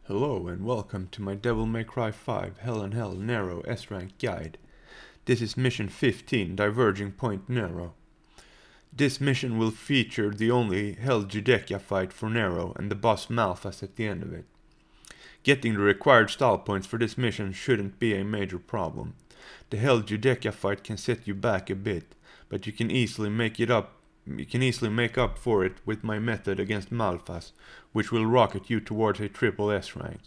Hello and welcome to my Devil May Cry 5 Hell and Hell Nero S-Rank guide. This is mission 15, Diverging Point Nero. This mission will feature the only Hell Judecca fight for Nero and the boss Malphas at the end of it. Getting the required style points for this mission shouldn't be a major problem. The Hell Judecca fight can set you back a bit, but you can easily make up for it with my method against Malphas, which will rocket you towards a triple S rank.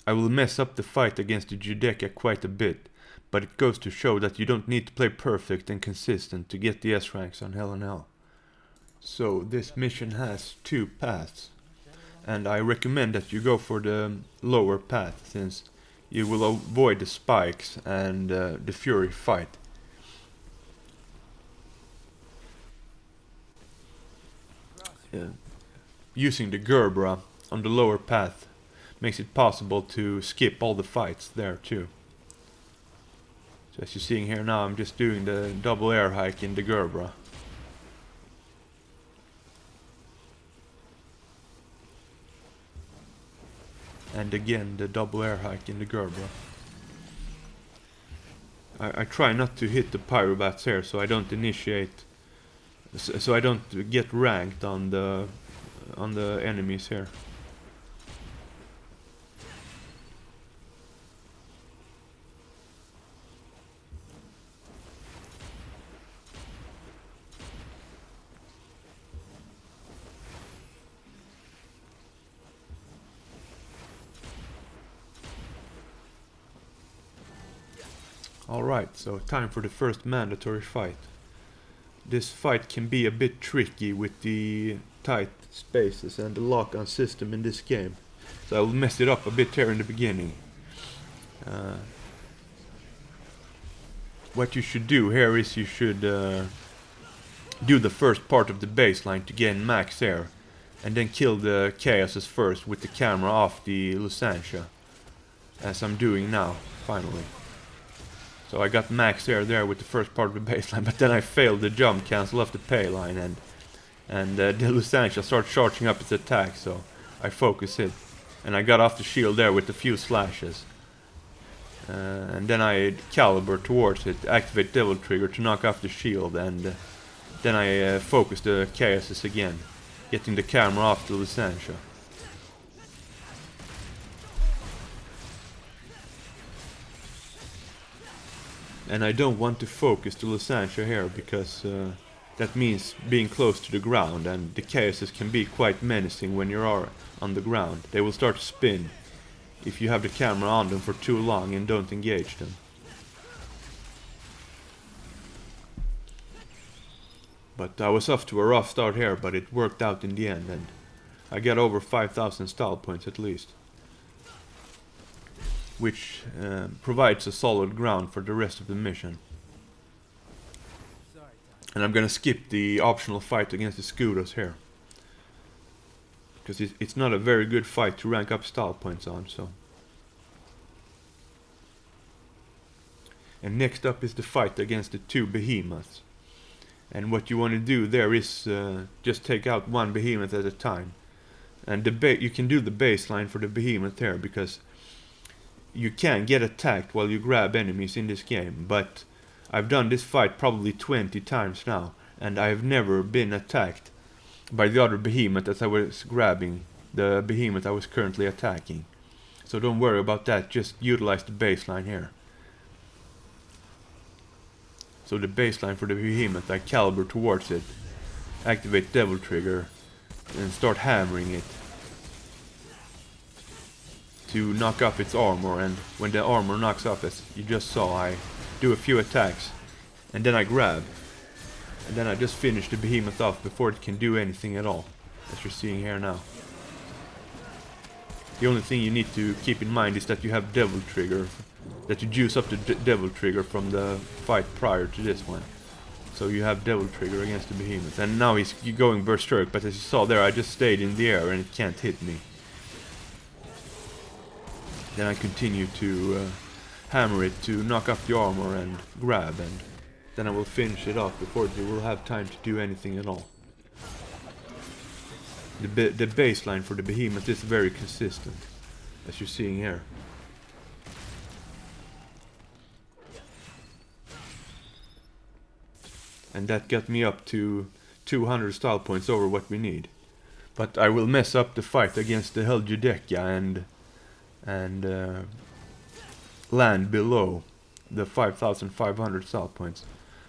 I will mess up the fight against the Judecca quite a bit, but it goes to show that you don't need to play perfect and consistent to get the S ranks on Hell and Hell. So this mission has two paths, and I recommend that you go for the lower path, since you will avoid the spikes and the Fury fight. Using the gerbera on the lower path makes it possible to skip all the fights there too. So as you're seeing here now, I'm just doing the double air hike in the gerbera. And again the double air hike in the gerbera. I try not to hit the pyrobats here, so I don't initiate, so I don't get ranked on the enemies here. Alright, so time for the first mandatory fight. This fight can be a bit tricky with the tight spaces and the lock-on system in this game, so I will mess it up a bit here in the beginning. What you should do here is you should do the first part of the baseline to gain max air, and then kill the chaoses first with the camera off the Lusantia, as I'm doing now, finally. So I got max air there with the first part of the baseline, but then I failed the jump cancel off the pay line, and the Lusantia started charging up its attack, so I focus it, and I got off the shield there with a few slashes. And then I caliber towards it, activate Devil Trigger to knock off the shield, and then I focus the chaoses again, getting the camera off the Lusantia. And I don't want to focus the Lusantia here, because that means being close to the ground, and the chaoses can be quite menacing when you are on the ground. They will start to spin if you have the camera on them for too long and don't engage them. But I was off to a rough start here, but it worked out in the end, and I got over 5,000 style points at least, which provides a solid ground for the rest of the mission. And I'm gonna skip the optional fight against the Scudos here, because it's not a very good fight to rank up style points on. So, and next up is the fight against the two behemoths. And what you want to do there is just take out one behemoth at a time. And you can do the baseline for the behemoth here, because you can get attacked while you grab enemies in this game, but I've done this fight probably 20 times now, and I've never been attacked by the other behemoth as I was grabbing the behemoth I was currently attacking. So don't worry about that, just utilize the baseline here. So the baseline for the behemoth, I caliber towards it, activate Devil Trigger, and start hammering it to knock off its armor. And when the armor knocks off, as you just saw, I do a few attacks, and then I grab, and then I just finish the behemoth off before it can do anything at all, as you're seeing here now. The only thing you need to keep in mind is that you have Devil Trigger, that you juice up the Devil Trigger from the fight prior to this one. So you have Devil Trigger against the behemoth, and now he's going berserk, but as you saw there, I just stayed in the air and it can't hit me. Then I continue to hammer it to knock off the armor and grab, and then I will finish it off before it will have time to do anything at all. The baseline for the behemoth is very consistent. as you're seeing here. And that got me up to 200 style points over what we need. But I will mess up the fight against the Heljudekia and land below the 5,500 style points.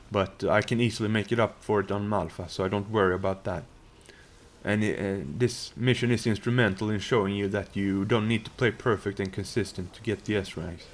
But I can easily make it up for it on Malfa, so I don't worry about that. And this mission is instrumental in showing you that you don't need to play perfect and consistent to get the S ranks.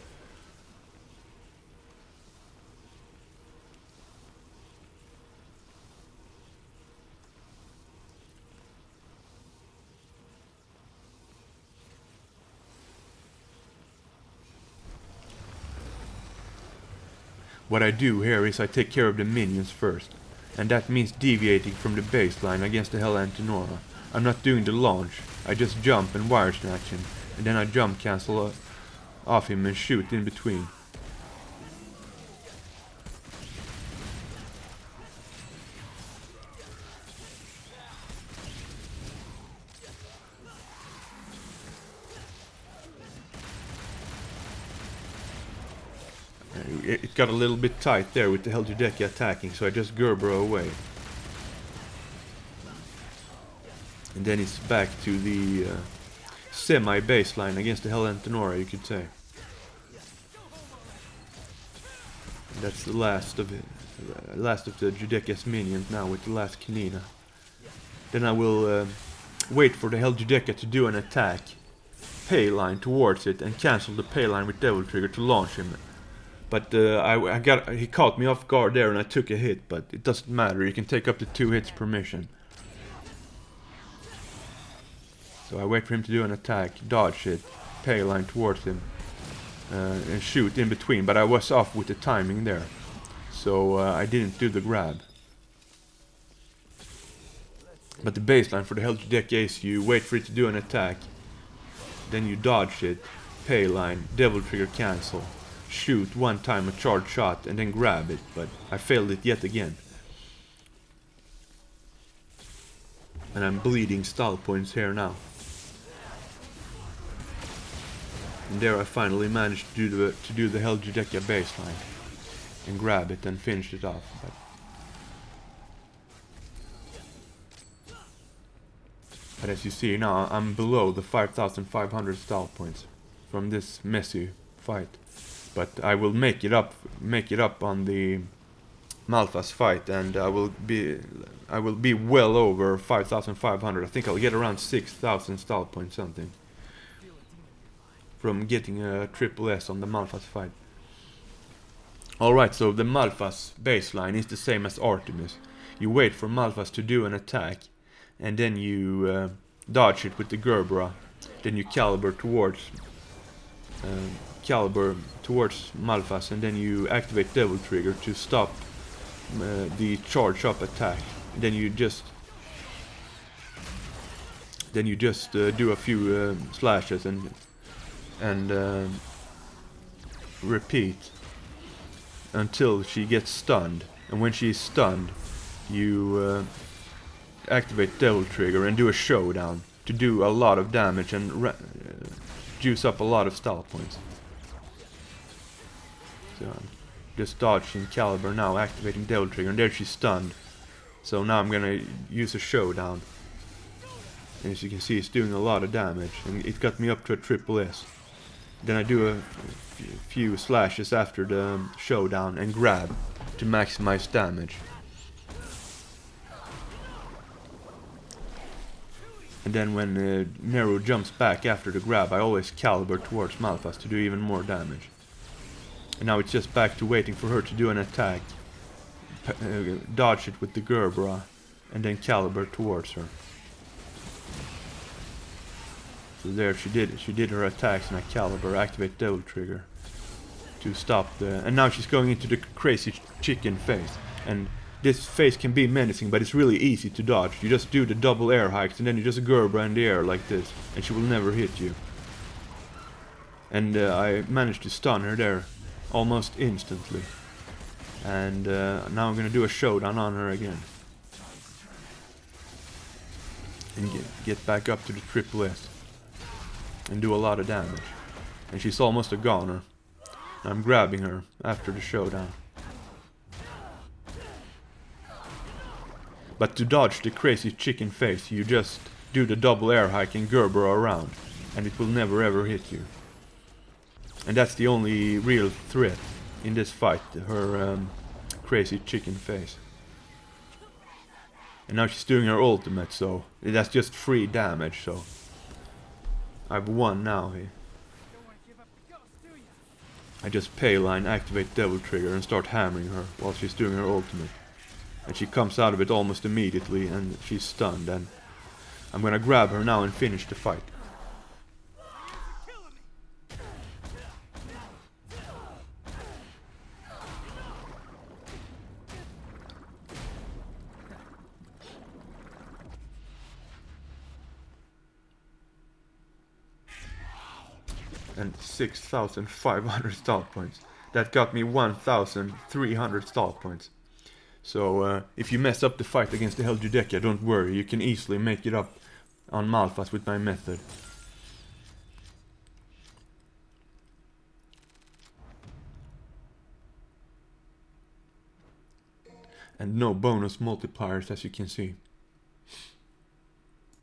What I do here is I take care of the minions first, and that means deviating from the baseline against the Hell Antinora. I'm not doing the launch, I just jump and wire snatch him, and then I jump cancel off him and shoot in between. It got a little bit tight there with the Heljudekia attacking, so I just gerbera away. And then it's back to the semi-baseline against the Hell Antinora, you could say. And that's the last of the Judekia's minions now with the last Kanina. Then I will wait for the Heljudekia to do an attack, pay line towards it, and cancel the pay line with Devil Trigger to launch him. But he caught me off guard there and I took a hit, but it doesn't matter, you can take up to 2 hits per mission. So I wait for him to do an attack, dodge it, pay line towards him, and shoot in between, but I was off with the timing there. So I didn't do the grab. But the baseline for the Heljudekia is you wait for it to do an attack, then you dodge it, pay line, Devil Trigger cancel. Shoot one time a charge shot and then grab it, but I failed it yet again. And I'm bleeding style points here now. And there I finally managed to do the Heljudekia baseline and grab it and finish it off. But as you see now, I'm below the 5,500 style points from this messy fight. But I will make it up on the Malfa's fight, and I will be well over 5,500. I think I'll get around 6,000 style points something from getting a triple S on the Malfa's fight. Alright, so the Malfa's baseline is the same as Artemis. You wait for Malfa's to do an attack, and then you dodge it with the gerbera. Then you caliber towards Malphas, and then you activate Devil Trigger to stop the charge up attack. Then you just do a few slashes and repeat until she gets stunned. And when she is stunned, you activate Devil Trigger and do a showdown to do a lot of damage and juice up a lot of style points. So I'm just dodging caliber now, activating Devil Trigger, and there she's stunned. So now I'm gonna use a showdown. And as you can see, it's doing a lot of damage, and it got me up to a triple S. Then I do a few slashes after the showdown and grab to maximize damage. And then when Nero jumps back after the grab, I always caliber towards Malphas to do even more damage. And now it's just back to waiting for her to do an attack, dodge it with the gerbera, and then caliber towards her. So there she did her attacks, and I caliber, activate Devil Trigger to stop the... And now she's going into the crazy chicken phase. And this phase can be menacing, but it's really easy to dodge. You just do the double air hikes, and then you just gerbera in the air like this, and she will never hit you. And I managed to stun her there almost instantly. And now I'm gonna do a showdown on her again. And get back up to the triple S. and do a lot of damage. And she's almost a goner. I'm grabbing her after the showdown. But to dodge the crazy chicken face, you just do the double air hike and gerbera around, and it will never ever hit you. And that's the only real threat in this fight, her crazy chicken face. And now she's doing her ultimate, so that's just free damage, so I've won now here. I just pay line, activate devil trigger and start hammering her while she's doing her ultimate. And she comes out of it almost immediately and she's stunned, and I'm gonna grab her now and finish the fight. And 6,500 stall points. That got me 1,300 stall points. So if you mess up the fight against the Heljudekia, don't worry, you can easily make it up on Malphas with my method. And no bonus multipliers, as you can see.